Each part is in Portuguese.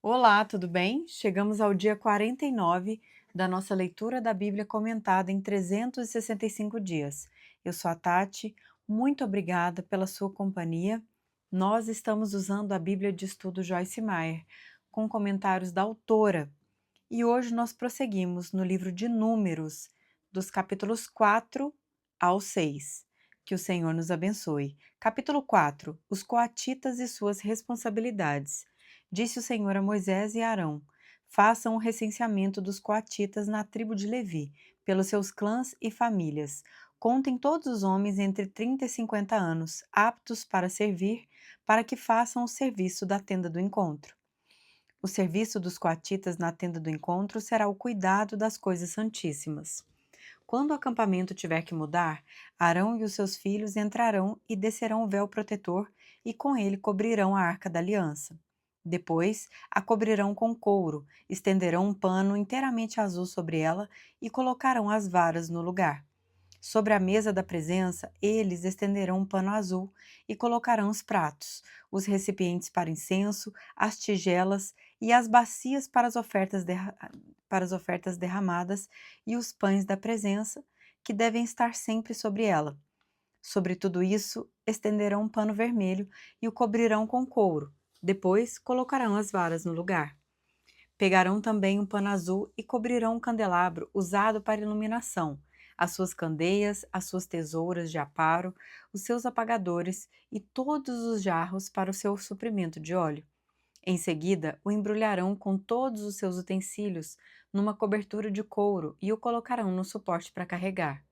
Olá, tudo bem? Chegamos ao dia 49 da nossa leitura da Bíblia comentada em 365 dias. Eu sou a Tati, muito obrigada pela sua companhia. Nós estamos usando a Bíblia de Estudo Joyce Meyer, com comentários da autora, e hoje nós prosseguimos no livro de Números, dos capítulos 4 ao 6. Que o Senhor nos abençoe. Capítulo 4: Os coatitas e suas responsabilidades. Disse o Senhor a Moisés e a Arão: Façam o recenseamento dos coatitas na tribo de Levi, pelos seus clãs e famílias. Contem todos os homens entre 30 e 50 anos, aptos para servir, para que façam o serviço da tenda do encontro. O serviço dos coatitas na tenda do encontro será o cuidado das coisas santíssimas. Quando o acampamento tiver que mudar, Arão e os seus filhos entrarão e descerão o véu protetor e com ele cobrirão a arca da aliança. Depois, a cobrirão com couro, estenderão um pano inteiramente azul sobre ela e colocarão as varas no lugar. Sobre a mesa da presença, eles estenderão um pano azul e colocarão os pratos, os recipientes para incenso, as tigelas e as bacias para as ofertas derramadas e os pães da presença, que devem estar sempre sobre ela. Sobre tudo isso, estenderão um pano vermelho e o cobrirão com couro. Depois, colocarão as varas no lugar. Pegarão também um pano azul e cobrirão o candelabro usado para iluminação, as suas candeias, as suas tesouras de aparo, os seus apagadores e todos os jarros para o seu suprimento de óleo. Em seguida, o embrulharão com todos os seus utensílios numa cobertura de couro e o colocarão no suporte para carregar.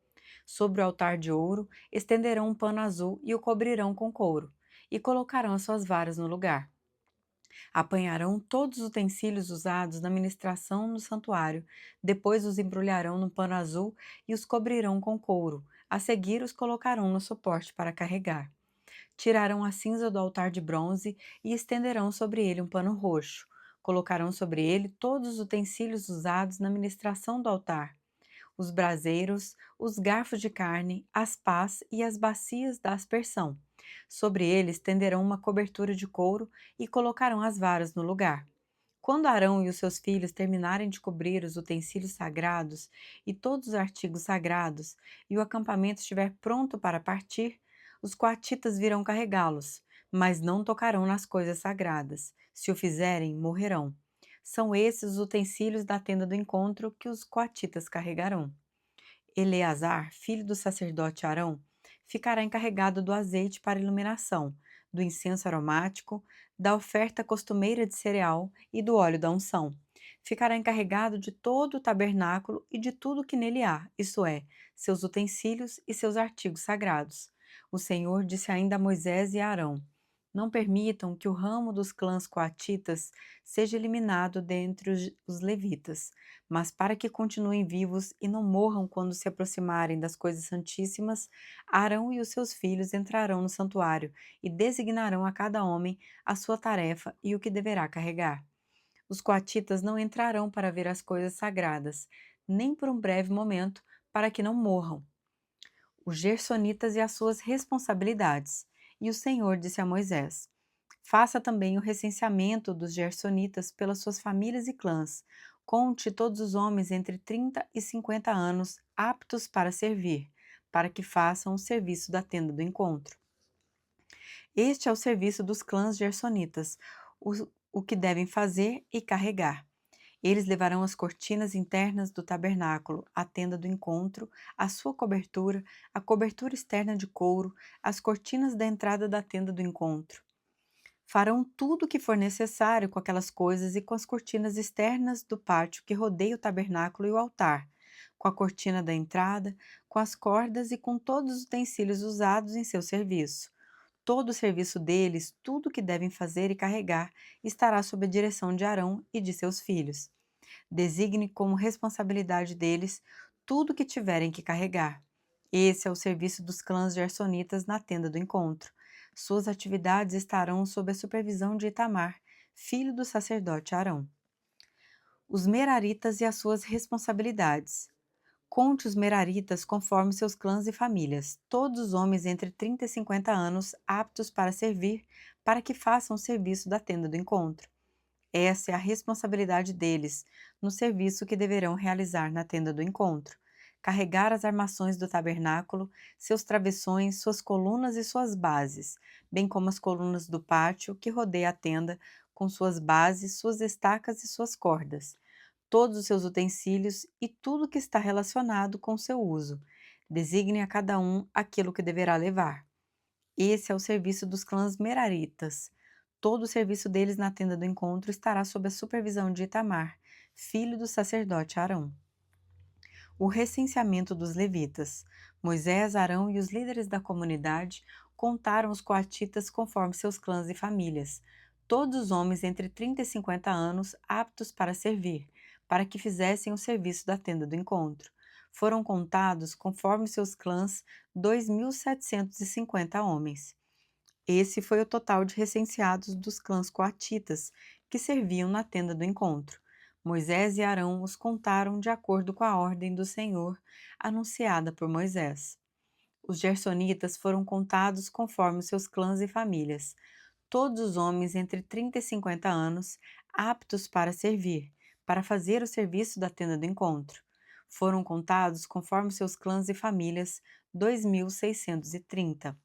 Sobre o altar de ouro, estenderão um pano azul e o cobrirão com couro, e colocarão as suas varas no lugar. Apanharão todos os utensílios usados na ministração no santuário, depois os embrulharão no pano azul e os cobrirão com couro. A seguir, os colocarão no suporte para carregar. Tirarão a cinza do altar de bronze e estenderão sobre ele um pano roxo. Colocarão sobre ele todos os utensílios usados na ministração do altar: os braseiros, os garfos de carne, as pás e as bacias da aspersão. Sobre eles estenderão uma cobertura de couro e colocarão as varas no lugar. Quando Arão e os seus filhos terminarem de cobrir os utensílios sagrados e todos os artigos sagrados, e o acampamento estiver pronto para partir, os coatitas virão carregá-los, mas não tocarão nas coisas sagradas. Se o fizerem, morrerão. São esses os utensílios da tenda do encontro que os coatitas carregarão. Eleazar, filho do sacerdote Arão, ficará encarregado do azeite para iluminação, do incenso aromático, da oferta costumeira de cereal e do óleo da unção. Ficará encarregado de todo o tabernáculo e de tudo que nele há, isto é, seus utensílios e seus artigos sagrados. O Senhor disse ainda a Moisés e a Arão: Não permitam que o ramo dos clãs coatitas seja eliminado dentre os levitas, mas para que continuem vivos e não morram quando se aproximarem das coisas santíssimas, Arão e os seus filhos entrarão no santuário e designarão a cada homem a sua tarefa e o que deverá carregar. Os coatitas não entrarão para ver as coisas sagradas, nem por um breve momento, para que não morram. Os gersonitas e as suas responsabilidades. E o Senhor disse a Moisés: Faça também o recenseamento dos gersonitas pelas suas famílias e clãs. Conte todos os homens entre 30 e 50 anos aptos para servir, para que façam o serviço da tenda do encontro. Este é o serviço dos clãs gersonitas, o que devem fazer e carregar. Eles levarão as cortinas internas do tabernáculo, a tenda do encontro, a sua cobertura, a cobertura externa de couro, as cortinas da entrada da tenda do encontro. Farão tudo o que for necessário com aquelas coisas e com as cortinas externas do pátio que rodeia o tabernáculo e o altar, com a cortina da entrada, com as cordas e com todos os utensílios usados em seu serviço. Todo o serviço deles, tudo o que devem fazer e carregar, estará sob a direção de Arão e de seus filhos. Designe como responsabilidade deles tudo o que tiverem que carregar. Esse é o serviço dos clãs gersonitas na tenda do encontro. Suas atividades estarão sob a supervisão de Itamar, filho do sacerdote Arão. Os meraritas e as suas responsabilidades. Conte os meraritas conforme seus clãs e famílias, todos os homens entre 30 e 50 anos aptos para servir, para que façam o serviço da tenda do encontro. Essa é a responsabilidade deles no serviço que deverão realizar na tenda do encontro. Carregar as armações do tabernáculo, seus travessões, suas colunas e suas bases, bem como as colunas do pátio que rodeia a tenda, com suas bases, suas estacas e suas cordas, todos os seus utensílios e tudo que está relacionado com seu uso. Designe a cada um aquilo que deverá levar. Esse é o serviço dos clãs Meraritas. Todo o serviço deles na tenda do encontro estará sob a supervisão de Itamar, filho do sacerdote Arão. O recenseamento dos levitas. Moisés, Arão e os líderes da comunidade contaram os coatitas conforme seus clãs e famílias, todos os homens entre 30 e 50 anos aptos para servir, para que fizessem o serviço da tenda do encontro. Foram contados conforme seus clãs 2.750 homens. Esse foi o total de recenseados dos clãs coatitas que serviam na tenda do encontro. Moisés e Arão os contaram de acordo com a ordem do Senhor anunciada por Moisés. Os gersonitas foram contados conforme os seus clãs e famílias, todos os homens entre 30 e 50 anos aptos para servir, para fazer o serviço da tenda do encontro. Foram contados conforme seus clãs e famílias 2.630.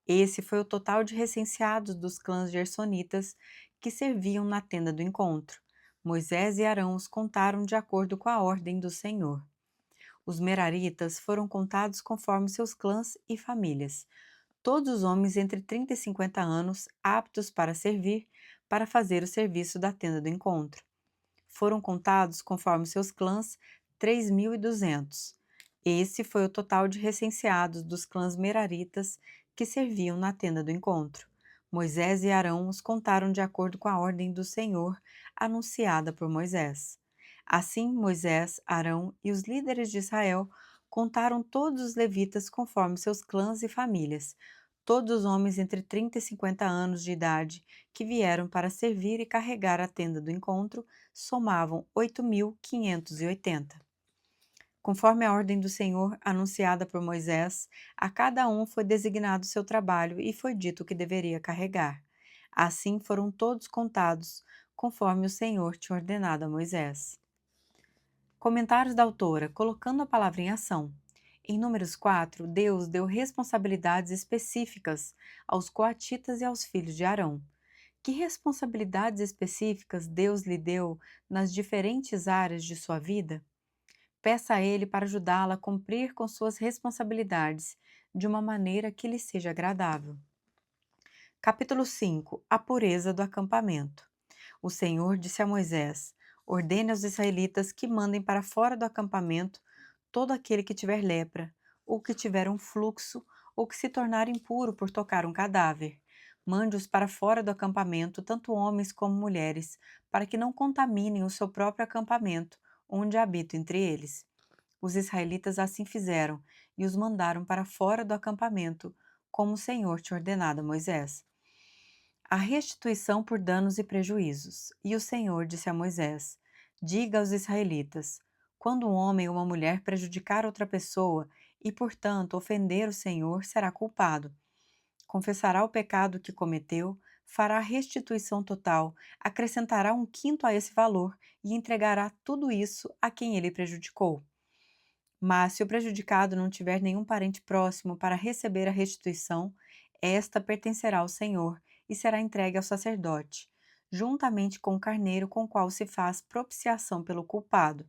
Esse foi o total de recenseados dos clãs gersonitas que serviam na tenda do encontro. Moisés e Arão os contaram de acordo com a ordem do Senhor. Os meraritas foram contados conforme seus clãs e famílias, todos os homens entre 30 e 50 anos aptos para servir, para fazer o serviço da tenda do encontro. Foram contados conforme seus clãs 3.200. Esse foi o total de recenseados dos clãs meraritas que serviam na tenda do encontro. Moisés e Arão os contaram de acordo com a ordem do Senhor anunciada por Moisés. Assim, Moisés, Arão e os líderes de Israel contaram todos os levitas conforme seus clãs e famílias, todos os homens entre 30 e 50 anos de idade que vieram para servir e carregar a tenda do encontro somavam 8.580. Conforme a ordem do Senhor anunciada por Moisés, a cada um foi designado seu trabalho e foi dito o que deveria carregar. Assim foram todos contados, conforme o Senhor tinha ordenado a Moisés. Comentários da autora, colocando a palavra em ação. Em Números 4, Deus deu responsabilidades específicas aos coatitas e aos filhos de Arão. Que responsabilidades específicas Deus lhe deu nas diferentes áreas de sua vida? Peça a Ele para ajudá-la a cumprir com suas responsabilidades de uma maneira que lhe seja agradável. Capítulo 5. A pureza do acampamento. O Senhor disse a Moisés: ordene aos israelitas que mandem para fora do acampamento todo aquele que tiver lepra, ou que tiver um fluxo, ou que se tornar impuro por tocar um cadáver. Mande-os para fora do acampamento, tanto homens como mulheres, para que não contaminem o seu próprio acampamento, onde habito entre eles. Os israelitas assim fizeram e os mandaram para fora do acampamento, como o Senhor tinha ordenado a Moisés. A restituição por danos e prejuízos. E o Senhor disse a Moisés: diga aos israelitas: quando um homem ou uma mulher prejudicar outra pessoa e, portanto, ofender o Senhor, será culpado. Confessará o pecado que cometeu, fará restituição total, acrescentará 1/5 a esse valor e entregará tudo isso a quem ele prejudicou. Mas se o prejudicado não tiver nenhum parente próximo para receber a restituição, esta pertencerá ao Senhor e será entregue ao sacerdote, juntamente com o carneiro com o qual se faz propiciação pelo culpado.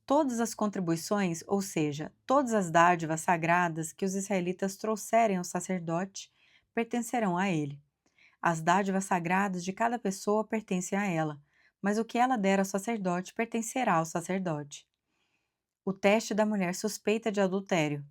Todas as contribuições, ou seja, todas as dádivas sagradas que os israelitas trouxerem ao sacerdote, pertencerão a ele. As dádivas sagradas de cada pessoa pertencem a ela, mas o que ela der ao sacerdote pertencerá ao sacerdote. O teste da mulher suspeita de adultério.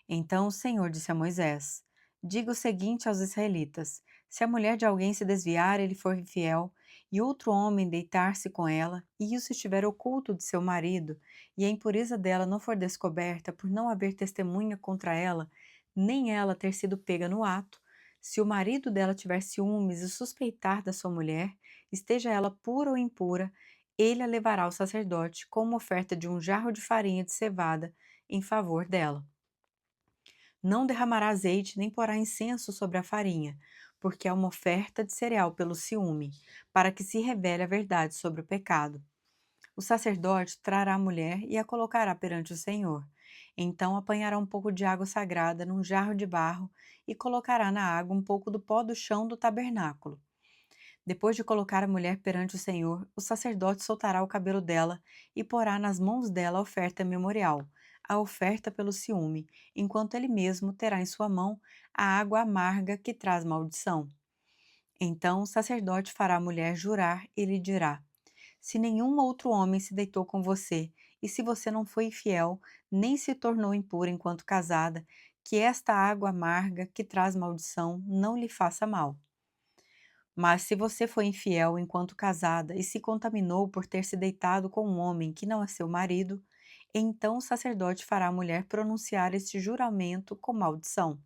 Então o Senhor disse a Moisés: diga o seguinte aos israelitas: se a mulher de alguém se desviar e ele for infiel, e outro homem deitar-se com ela, e isso estiver oculto de seu marido, e a impureza dela não for descoberta por não haver testemunha contra ela, nem ela ter sido pega no ato, se o marido dela tiver ciúmes e suspeitar da sua mulher, esteja ela pura ou impura, ele a levará ao sacerdote como oferta de um jarro de farinha de cevada em favor dela. Não derramará azeite nem porá incenso sobre a farinha, porque é uma oferta de cereal pelo ciúme, para que se revele a verdade sobre o pecado. O sacerdote trará a mulher e a colocará perante o Senhor. Então apanhará um pouco de água sagrada num jarro de barro e colocará na água um pouco do pó do chão do tabernáculo. Depois de colocar a mulher perante o Senhor, o sacerdote soltará o cabelo dela e porá nas mãos dela a oferta memorial, a oferta pelo ciúme, enquanto ele mesmo terá em sua mão a água amarga que traz maldição. Então o sacerdote fará a mulher jurar e lhe dirá: se nenhum outro homem se deitou com você, e se você não foi infiel, nem se tornou impura enquanto casada, que esta água amarga que traz maldição não lhe faça mal. Mas se você foi infiel enquanto casada e se contaminou por ter se deitado com um homem que não é seu marido, então o sacerdote fará a mulher pronunciar este juramento com maldição.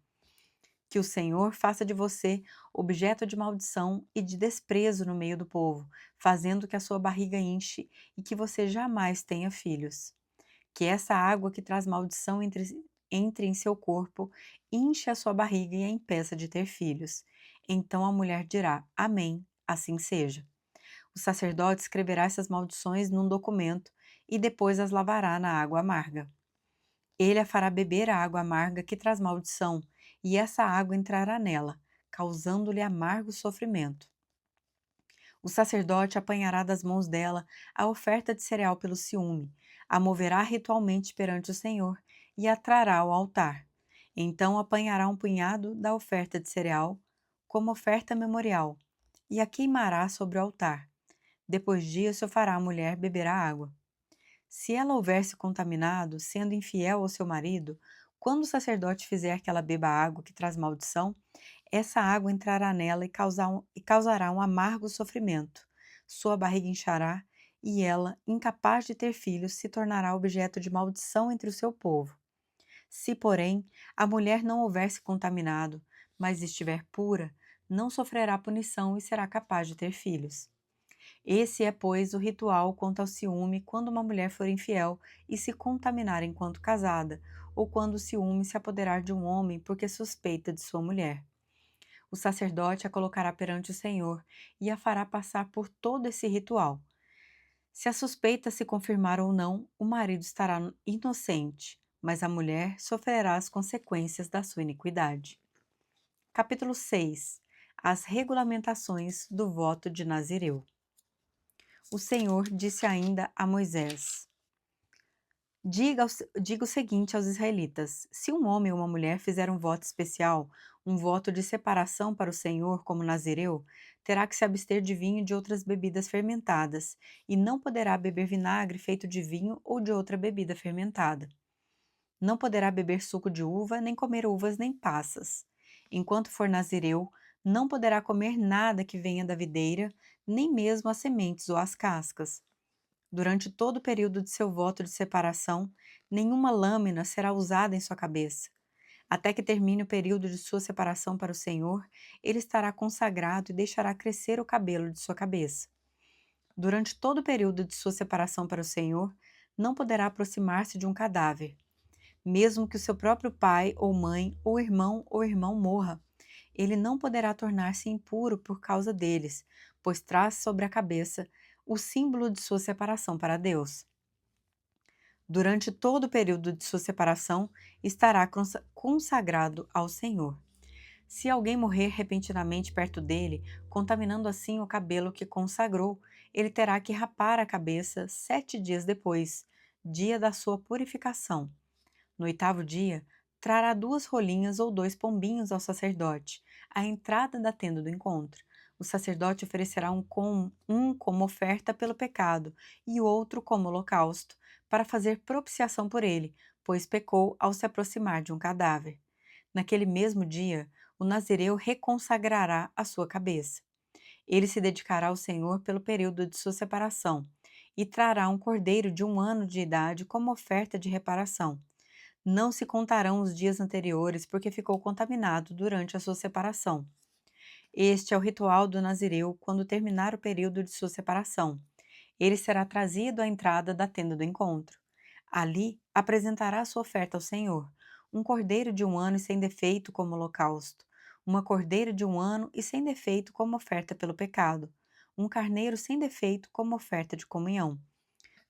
Que o Senhor faça de você objeto de maldição e de desprezo no meio do povo, fazendo que a sua barriga enche e que você jamais tenha filhos. Que essa água que traz maldição entre em seu corpo, enche a sua barriga e a impeça de ter filhos. Então a mulher dirá: Amém, assim seja. O sacerdote escreverá essas maldições num documento e depois as lavará na água amarga. Ele a fará beber a água amarga que traz maldição, e essa água entrará nela, causando-lhe amargo sofrimento. O sacerdote apanhará das mãos dela a oferta de cereal pelo ciúme, a moverá ritualmente perante o Senhor e a trará ao altar. Então apanhará um punhado da oferta de cereal, como oferta memorial, e a queimará sobre o altar. Depois disso, fará a mulher beber a água. Se ela houver se contaminado, sendo infiel ao seu marido, quando o sacerdote fizer que ela beba a água que traz maldição, essa água entrará nela e causará um amargo sofrimento. Sua barriga inchará e ela, incapaz de ter filhos, se tornará objeto de maldição entre o seu povo. Se, porém, a mulher não houver se contaminado, mas estiver pura, não sofrerá punição e será capaz de ter filhos. Esse é, pois, o ritual quanto ao ciúme quando uma mulher for infiel e se contaminar enquanto casada, ou quando o ciúme se apoderar de um homem porque suspeita de sua mulher. O sacerdote a colocará perante o Senhor e a fará passar por todo esse ritual. Se a suspeita se confirmar ou não, o marido estará inocente, mas a mulher sofrerá as consequências da sua iniquidade. Capítulo 6. As regulamentações do voto de Nazireu. O Senhor disse ainda a Moisés: diga o seguinte aos israelitas: se um homem ou uma mulher fizer um voto especial, um voto de separação para o Senhor como nazireu, terá que se abster de vinho e de outras bebidas fermentadas, e não poderá beber vinagre feito de vinho ou de outra bebida fermentada. Não poderá beber suco de uva, nem comer uvas nem passas. Enquanto for nazireu, não poderá comer nada que venha da videira, nem mesmo as sementes ou as cascas. Durante todo o período de seu voto de separação, nenhuma lâmina será usada em sua cabeça. Até que termine o período de sua separação para o Senhor, ele estará consagrado e deixará crescer o cabelo de sua cabeça. Durante todo o período de sua separação para o Senhor, não poderá aproximar-se de um cadáver, mesmo que o seu próprio pai ou mãe ou irmão morra. Ele não poderá tornar-se impuro por causa deles, pois traz sobre a cabeça o símbolo de sua separação para Deus. Durante todo o período de sua separação, estará consagrado ao Senhor. Se alguém morrer repentinamente perto dele, contaminando assim o cabelo que consagrou, ele terá que rapar a cabeça 7 dias depois, dia da sua purificação. No 8º dia, trará 2 rolinhas ou 2 pombinhos ao sacerdote, à entrada da tenda do encontro. O sacerdote oferecerá um como oferta pelo pecado e o outro como holocausto, para fazer propiciação por ele, pois pecou ao se aproximar de um cadáver. Naquele mesmo dia, o nazireu reconsagrará a sua cabeça. Ele se dedicará ao Senhor pelo período de sua separação e trará um cordeiro de 1 ano de idade como oferta de reparação. Não se contarão os dias anteriores porque ficou contaminado durante a sua separação. Este é o ritual do nazireu quando terminar o período de sua separação. Ele será trazido à entrada da tenda do encontro. Ali apresentará sua oferta ao Senhor, um cordeiro de 1 ano e sem defeito como holocausto, uma cordeira de 1 ano e sem defeito como oferta pelo pecado, um carneiro sem defeito como oferta de comunhão,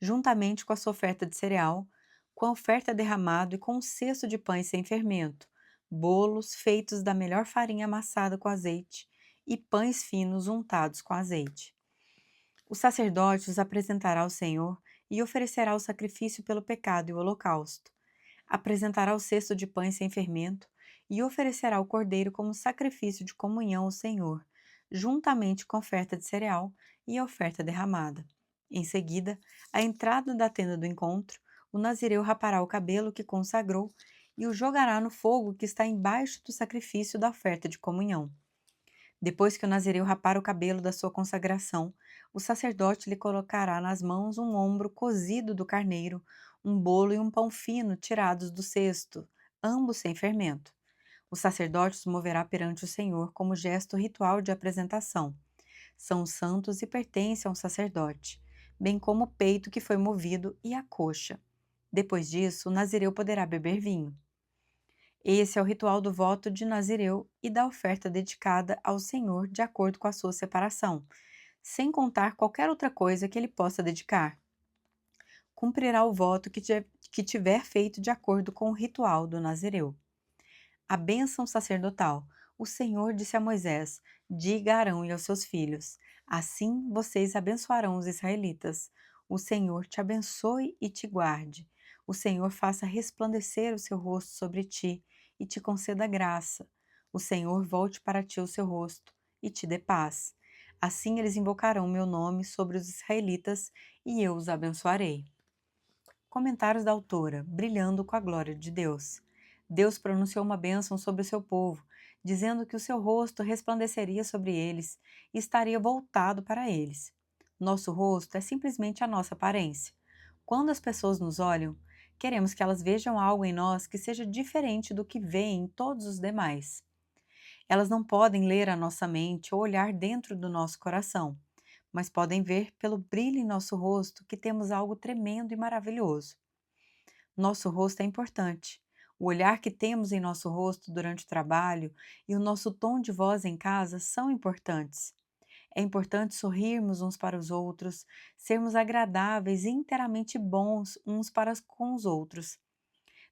juntamente com a sua oferta de cereal, com a oferta derramada e com um cesto de pães sem fermento, bolos feitos da melhor farinha amassada com azeite e pães finos untados com azeite. O sacerdote os apresentará ao Senhor e oferecerá o sacrifício pelo pecado e o holocausto. Apresentará o cesto de pães sem fermento e oferecerá o cordeiro como sacrifício de comunhão ao Senhor, juntamente com a oferta de cereal e a oferta derramada. Em seguida, à entrada da tenda do encontro, o nazireu rapará o cabelo que consagrou e o jogará no fogo que está embaixo do sacrifício da oferta de comunhão. Depois que o nazireu rapar o cabelo da sua consagração, o sacerdote lhe colocará nas mãos um ombro cozido do carneiro, um bolo e um pão fino tirados do cesto, ambos sem fermento. O sacerdote os moverá perante o Senhor como gesto ritual de apresentação. São santos e pertencem ao sacerdote, bem como o peito que foi movido e a coxa. Depois disso, o nazireu poderá beber vinho. Esse é o ritual do voto de Nazireu e da oferta dedicada ao Senhor de acordo com a sua separação, sem contar qualquer outra coisa que ele possa dedicar. Cumprirá o voto que tiver feito de acordo com o ritual do Nazireu. A bênção sacerdotal. O Senhor disse a Moisés: Diga a Arão e aos seus filhos: Assim vocês abençoarão os israelitas. O Senhor te abençoe e te guarde. O Senhor faça resplandecer o seu rosto sobre ti e te conceda graça. O Senhor volte para ti o seu rosto e te dê paz. Assim eles invocarão meu nome sobre os israelitas e eu os abençoarei. Comentários da autora: Brilhando com a glória de Deus. Deus pronunciou uma bênção sobre o seu povo, dizendo que o seu rosto resplandeceria sobre eles e estaria voltado para eles. Nosso rosto é simplesmente a nossa aparência. Quando as pessoas nos olham, queremos que elas vejam algo em nós que seja diferente do que veem em todos os demais. Elas não podem ler a nossa mente ou olhar dentro do nosso coração, mas podem ver pelo brilho em nosso rosto que temos algo tremendo e maravilhoso. Nosso rosto é importante. O olhar que temos em nosso rosto durante o trabalho e o nosso tom de voz em casa são importantes. É importante sorrirmos uns para os outros, sermos agradáveis e inteiramente bons uns para com os outros.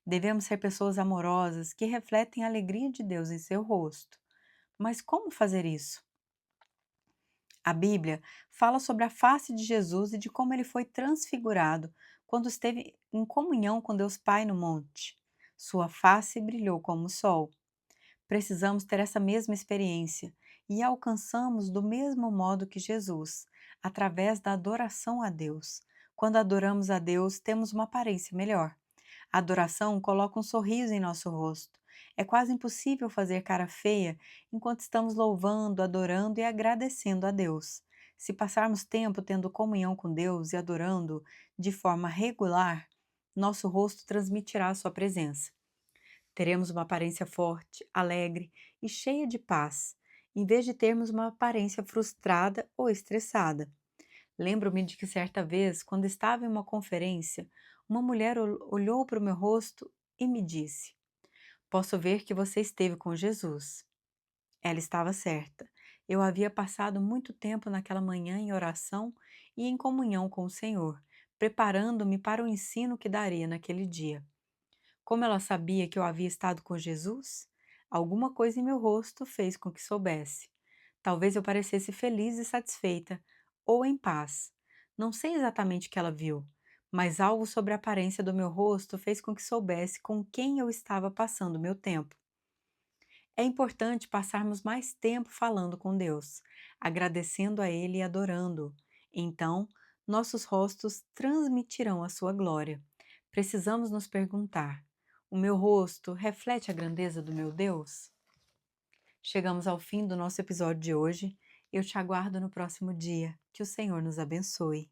Devemos ser pessoas amorosas que refletem a alegria de Deus em seu rosto. Mas como fazer isso? A Bíblia fala sobre a face de Jesus e de como ele foi transfigurado quando esteve em comunhão com Deus Pai no monte. Sua face brilhou como o sol. Precisamos ter essa mesma experiência e alcançamos do mesmo modo que Jesus, através da adoração a Deus. Quando adoramos a Deus, temos uma aparência melhor. A adoração coloca um sorriso em nosso rosto. É quase impossível fazer cara feia enquanto estamos louvando, adorando e agradecendo a Deus. Se passarmos tempo tendo comunhão com Deus e adorando de forma regular, nosso rosto transmitirá a sua presença. Teremos uma aparência forte, alegre e cheia de paz, em vez de termos uma aparência frustrada ou estressada. Lembro-me de que certa vez, quando estava em uma conferência, uma mulher olhou para o meu rosto e me disse: Posso ver que você esteve com Jesus. Ela estava certa. Eu havia passado muito tempo naquela manhã em oração e em comunhão com o Senhor, preparando-me para o ensino que daria naquele dia. Como ela sabia que eu havia estado com Jesus? Alguma coisa em meu rosto fez com que soubesse. Talvez eu parecesse feliz e satisfeita, ou em paz. Não sei exatamente o que ela viu, mas algo sobre a aparência do meu rosto fez com que soubesse com quem eu estava passando meu tempo. É importante passarmos mais tempo falando com Deus, agradecendo a Ele e adorando-o. Então, nossos rostos transmitirão a sua glória. Precisamos nos perguntar: o meu rosto reflete a grandeza do meu Deus? Chegamos ao fim do nosso episódio de hoje. Eu te aguardo no próximo dia. Que o Senhor nos abençoe.